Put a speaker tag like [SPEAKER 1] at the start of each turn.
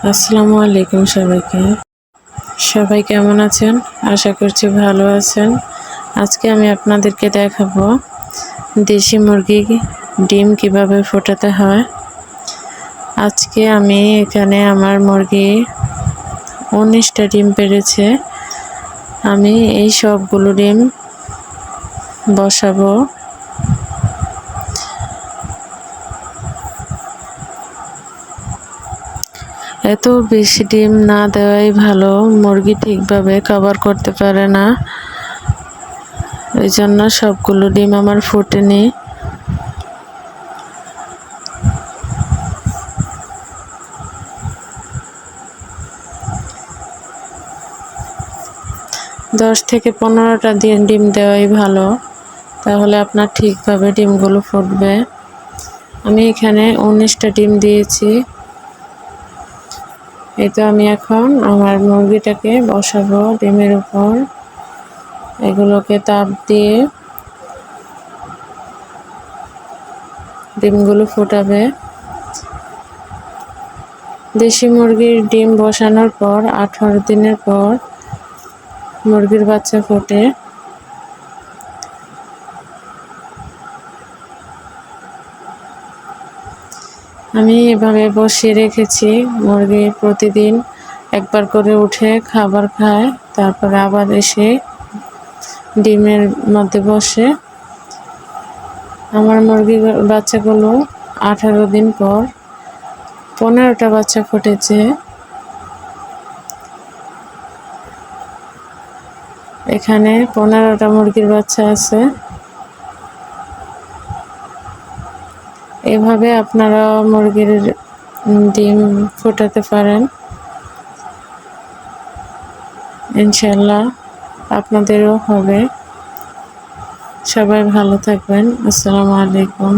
[SPEAKER 1] আসসালামু আলাইকুম সবাইকে। সবাই কেমন আছেন? আশা করছি ভালো আছেন। আজকে আমি আপনাদেরকে দেখাবো দেশি মুরগি ডিম কিভাবে ফোটাতে হয়। আজকে আমি এখানে আমার মুরগি 19টা ডিম পেড়েছে। আমি এই সবগুলো ডিম বসাবো। এত বেশি ডিম না দেওয়াই ভালো, মুরগি ঠিকভাবে কভার করতে পারে না, এই জন্য সবগুলো ডিম আমার ফোটেনি। দশ থেকে 15টা ডিম দেওয়াই ভালো, তাহলে আপনার ঠিকভাবে ডিমগুলো ফুটবে। আমি এখানে 19টা ডিম দিয়েছি। এই তো আমি এখন আমার মুরগিটাকে বসাবো ডিমের উপর। এগুলোকে তাপ দিয়ে ডিমগুলো ফোটাবে। দেশি মুরগির ডিম বসানোর পর 18 দিনের পর মুরগির বাচ্চা ফোটে। আমি এভাবে বসিয়ে রেখেছি। মুরগি প্রতিদিন একবার করে উঠে খাবার খায়, তারপরে আবার এসে ডিমের মধ্যে বসে। আমার মুরগির বাচ্চাগুলো 18 দিন পর 15টা বাচ্চা ফুটেছে। এখানে 15টা মুরগির বাচ্চা আছে। এভাবে আপনারা মুরগির ডিম ফোটাতে পারেন, ইনশাআল্লাহ আপনাদেরও হবে। সবাই ভালো থাকবেন। আসসালামু আলাইকুম।